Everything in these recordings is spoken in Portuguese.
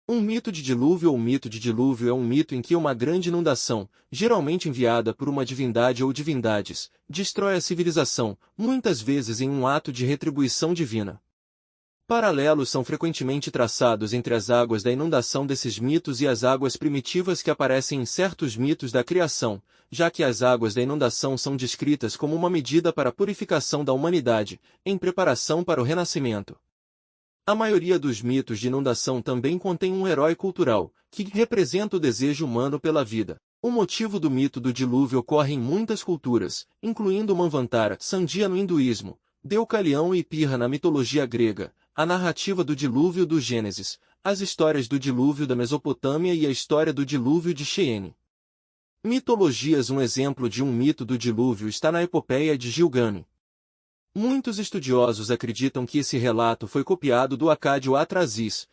Um mito de dilúvio ou mito de dilúvio é um mito em que uma grande inundação, geralmente enviada por uma divindade ou divindades, destrói a civilização, muitas vezes em um ato de retribuição divina. Paralelos são frequentemente traçados entre as águas da inundação desses mitos e as águas primitivas que aparecem em certos mitos da criação, já que as águas da inundação são descritas como uma medida para a purificação da humanidade, em preparação para o renascimento. A maioria dos mitos de inundação também contém um herói cultural, que representa o desejo humano pela vida. O motivo do mito do dilúvio ocorre em muitas culturas, incluindo Manvantara, Sandia no hinduísmo, Deucalião e Pirra na mitologia grega, a narrativa do dilúvio do Gênesis, as histórias do dilúvio da Mesopotâmia e a história do dilúvio de Chêene. Mitologias. Um exemplo de um mito do dilúvio está na epopeia de Gilgamesh. Muitos estudiosos acreditam que esse relato foi copiado do Acádio Atrasis,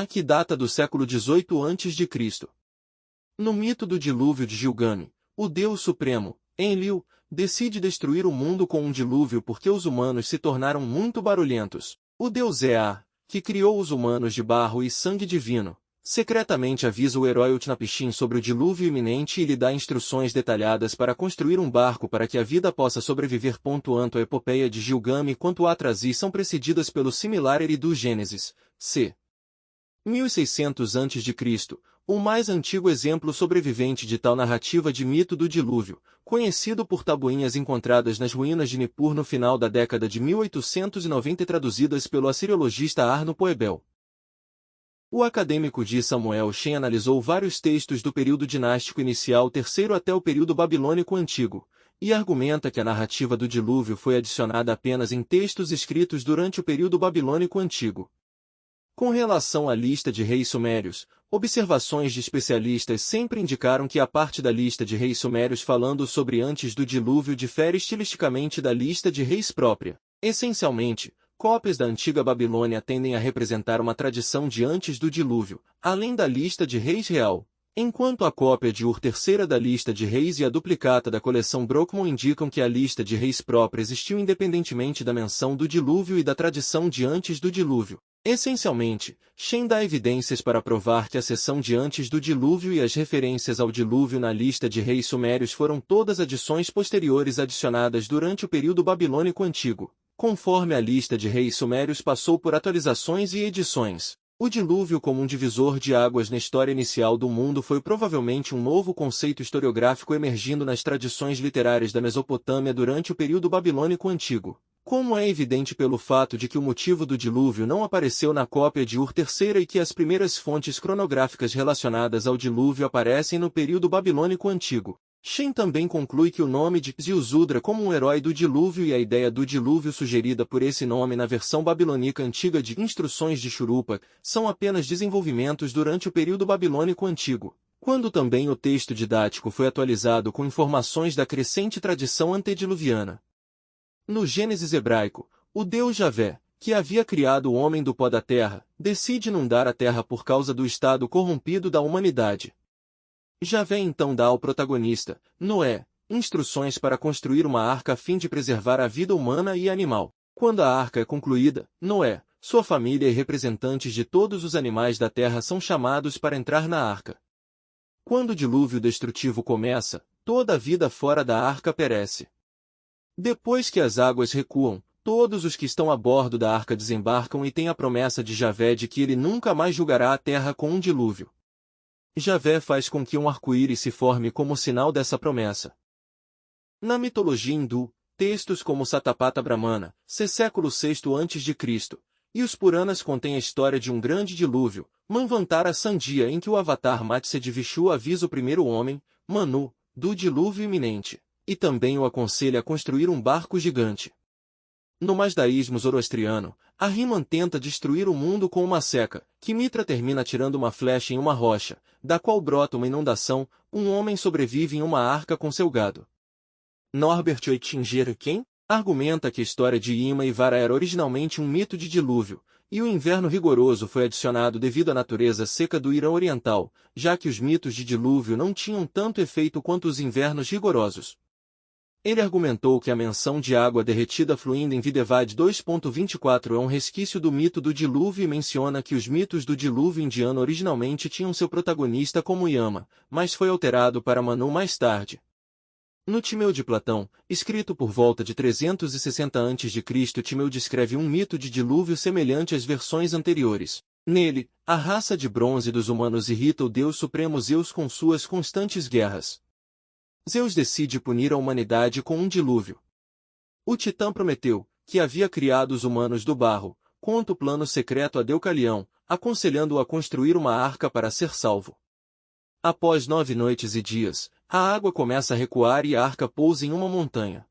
que data do século XVIII a.C. No mito do dilúvio de Gilgamesh, o Deus Supremo, Enlil, decide destruir o mundo com um dilúvio porque os humanos se tornaram muito barulhentos. O Deus Ea, que criou os humanos de barro e sangue divino, secretamente avisa o herói Utnapishtim sobre o dilúvio iminente e lhe dá instruções detalhadas para construir um barco para que a vida possa sobreviver. Tanto a epopeia de Gilgamesh quanto a Atrasis são precedidas pelo similar Eridu Gênesis, c. 1600 a.C., o mais antigo exemplo sobrevivente de tal narrativa de mito do dilúvio, conhecido por tabuinhas encontradas nas ruínas de Nippur no final da década de 1890 e traduzidas pelo assiriologista Arno Poebel. O acadêmico G. Samuel Shen analisou vários textos do período dinástico inicial terceiro até o período babilônico antigo, e argumenta que a narrativa do dilúvio foi adicionada apenas em textos escritos durante o período babilônico antigo. Com relação à lista de reis sumérios, observações de especialistas sempre indicaram que a parte da lista de reis sumérios falando sobre antes do dilúvio difere estilisticamente da lista de reis própria. Essencialmente, cópias da antiga Babilônia tendem a representar uma tradição de antes do dilúvio, além da lista de reis real, enquanto a cópia de Ur III da lista de reis e a duplicata da coleção Brockman indicam que a lista de reis própria existiu independentemente da menção do dilúvio e da tradição de antes do dilúvio. Essencialmente, Shen dá evidências para provar que a seção de antes do dilúvio e as referências ao dilúvio na lista de reis sumérios foram todas adições posteriores adicionadas durante o período babilônico antigo, conforme a lista de reis sumérios passou por atualizações e edições. O dilúvio como um divisor de águas na história inicial do mundo foi provavelmente um novo conceito historiográfico emergindo nas tradições literárias da Mesopotâmia durante o período babilônico antigo, como é evidente pelo fato de que o motivo do dilúvio não apareceu na cópia de Ur III e que as primeiras fontes cronográficas relacionadas ao dilúvio aparecem no período babilônico antigo. Shen também conclui que o nome de Ziusudra como um herói do dilúvio e a ideia do dilúvio sugerida por esse nome na versão babilônica antiga de Instruções de Shurupa são apenas desenvolvimentos durante o período babilônico antigo, quando também o texto didático foi atualizado com informações da crescente tradição antediluviana. No Gênesis hebraico, o Deus Javé, que havia criado o homem do pó da terra, decide inundar a terra por causa do estado corrompido da humanidade. Javé então dá ao protagonista, Noé, instruções para construir uma arca a fim de preservar a vida humana e animal. Quando a arca é concluída, Noé, sua família e representantes de todos os animais da terra são chamados para entrar na arca. Quando o dilúvio destrutivo começa, toda a vida fora da arca perece. Depois que as águas recuam, todos os que estão a bordo da arca desembarcam e têm a promessa de Javé de que ele nunca mais julgará a terra com um dilúvio. Javé faz com que um arco-íris se forme como sinal dessa promessa. Na mitologia hindu, textos como Satapatha Brahmana, século VI a.C., e os Puranas contêm a história de um grande dilúvio, Manvantara Sandia, em que o avatar Matsya de Vishu avisa o primeiro homem, Manu, do dilúvio iminente, e também o aconselha a construir um barco gigante. No masdaísmo zoroastriano, Ahriman tenta destruir o mundo com uma seca, que Mitra termina tirando uma flecha em uma rocha, da qual brota uma inundação, um homem sobrevive em uma arca com seu gado. Norbert Oettinger-Ken argumenta que a história de Ima e Vara era originalmente um mito de dilúvio, e o inverno rigoroso foi adicionado devido à natureza seca do Irã Oriental, já que os mitos de dilúvio não tinham tanto efeito quanto os invernos rigorosos. Ele argumentou que a menção de água derretida fluindo em Videvad 2.24 é um resquício do mito do dilúvio e menciona que os mitos do dilúvio indiano originalmente tinham seu protagonista como Yama, mas foi alterado para Manu mais tarde. No Timeu de Platão, escrito por volta de 360 a.C., Timeu descreve um mito de dilúvio semelhante às versões anteriores. Nele, a raça de bronze dos humanos irrita o Deus Supremo Zeus com suas constantes guerras. Zeus decide punir a humanidade com um dilúvio. O Titã Prometeu, que havia criado os humanos do barro, conta o plano secreto a Deucalião, aconselhando-o a construir uma arca para ser salvo. Após 9 noites e dias, a água começa a recuar e a arca pousa em uma montanha.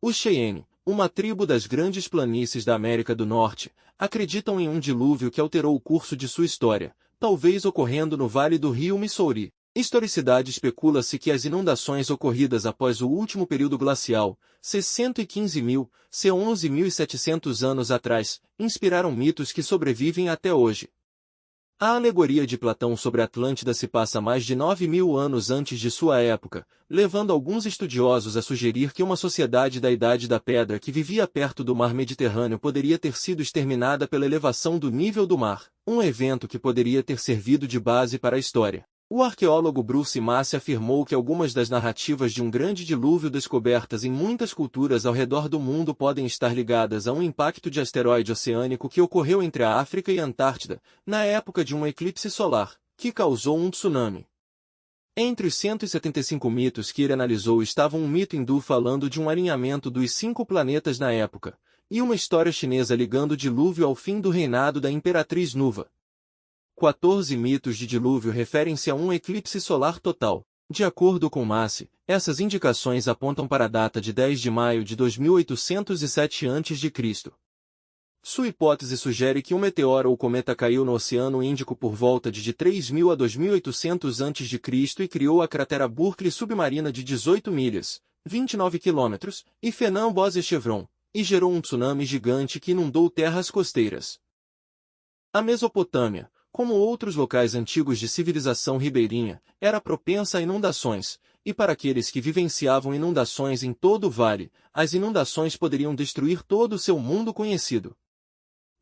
Os Cheyenne, uma tribo das grandes planícies da América do Norte, acreditam em um dilúvio que alterou o curso de sua história, talvez ocorrendo no vale do rio Missouri. Historicidade especula-se que as inundações ocorridas após o último período glacial, c. 115.000, c. 11.700 anos atrás, inspiraram mitos que sobrevivem até hoje. A alegoria de Platão sobre a Atlântida se passa mais de 9.000 anos antes de sua época, levando alguns estudiosos a sugerir que uma sociedade da Idade da Pedra que vivia perto do mar Mediterrâneo poderia ter sido exterminada pela elevação do nível do mar, um evento que poderia ter servido de base para a história. O arqueólogo Bruce Massey afirmou que algumas das narrativas de um grande dilúvio descobertas em muitas culturas ao redor do mundo podem estar ligadas a um impacto de asteroide oceânico que ocorreu entre a África e a Antártida, na época de um eclipse solar, que causou um tsunami. Entre os 175 mitos que ele analisou estava um mito hindu falando de um alinhamento dos 5 planetas na época, e uma história chinesa ligando o dilúvio ao fim do reinado da Imperatriz Nuva. 14 mitos de dilúvio referem-se a um eclipse solar total. De acordo com Massey, essas indicações apontam para a data de 10 de maio de 2807 a.C. Sua hipótese sugere que um meteoro ou cometa caiu no Oceano Índico por volta de 3.000 a 2.800 a.C. e criou a cratera Berkeley submarina de 18 milhas, 29 quilômetros, e Phenom Bose Chevron, e gerou um tsunami gigante que inundou terras costeiras. A Mesopotâmia, como outros locais antigos de civilização ribeirinha, era propensa a inundações, e para aqueles que vivenciavam inundações em todo o vale, as inundações poderiam destruir todo o seu mundo conhecido.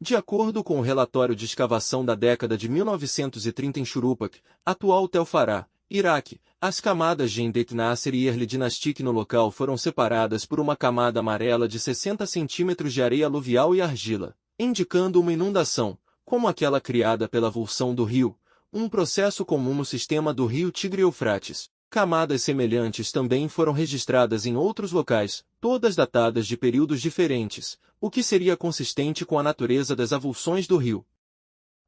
De acordo com o relatório de escavação da década de 1930 em Shuruppak, atual Tel Farah, Iraque, as camadas de Endet Nasser e Erle Dinastic no local foram separadas por uma camada amarela de 60 centímetros de areia aluvial e argila, indicando uma inundação, como aquela criada pela avulsão do rio, um processo comum no sistema do rio Tigre-Eufrates. Camadas semelhantes também foram registradas em outros locais, todas datadas de períodos diferentes, o que seria consistente com a natureza das avulsões do rio.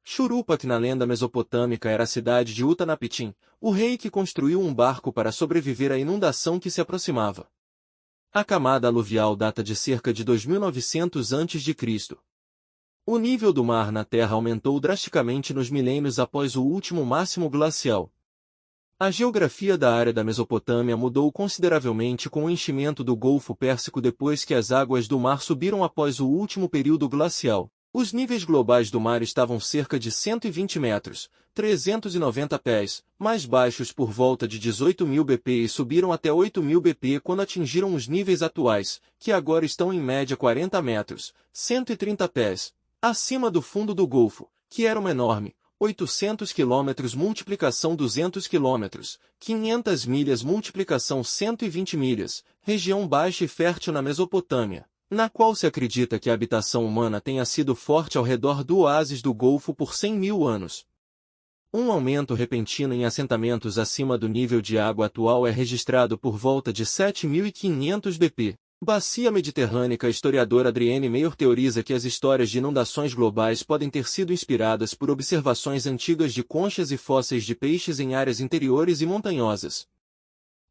Shuruppak na lenda mesopotâmica era a cidade de Utnapishtim, o rei que construiu um barco para sobreviver à inundação que se aproximava. A camada aluvial data de cerca de 2900 a.C. O nível do mar na Terra aumentou drasticamente nos milênios após o último máximo glacial. A geografia da área da Mesopotâmia mudou consideravelmente com o enchimento do Golfo Pérsico depois que as águas do mar subiram após o último período glacial. Os níveis globais do mar estavam cerca de 120 metros, 390 pés, mais baixos por volta de 18.000 BP e subiram até 8.000 BP quando atingiram os níveis atuais, que agora estão em média 40 metros, 130 pés, acima do fundo do Golfo, que era um enorme, 800 km multiplicação 200 km, 500 milhas multiplicação 120 milhas, região baixa e fértil na Mesopotâmia, na qual se acredita que a habitação humana tenha sido forte ao redor do oásis do Golfo por 100.000 anos. Um aumento repentino em assentamentos acima do nível de água atual é registrado por volta de 7.500 BP. Bacia Mediterrânea. A historiadora Adrienne Mayor teoriza que as histórias de inundações globais podem ter sido inspiradas por observações antigas de conchas e fósseis de peixes em áreas interiores e montanhosas.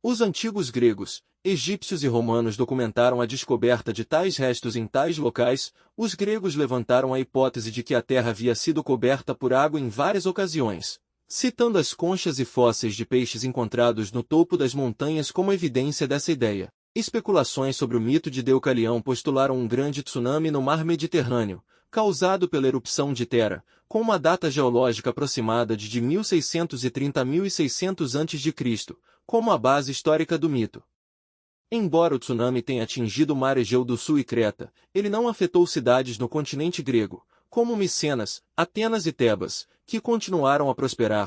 Os antigos gregos, egípcios e romanos documentaram a descoberta de tais restos em tais locais. Os gregos levantaram a hipótese de que a Terra havia sido coberta por água em várias ocasiões, citando as conchas e fósseis de peixes encontrados no topo das montanhas como evidência dessa ideia. Especulações sobre o mito de Deucalião postularam um grande tsunami no mar Mediterrâneo, causado pela erupção de Terra, com uma data geológica aproximada de 1630 a 1600 a.C., como a base histórica do mito. Embora o tsunami tenha atingido o mar Egeu do Sul e Creta, ele não afetou cidades no continente grego, como Micenas, Atenas e Tebas, que continuaram a prosperar,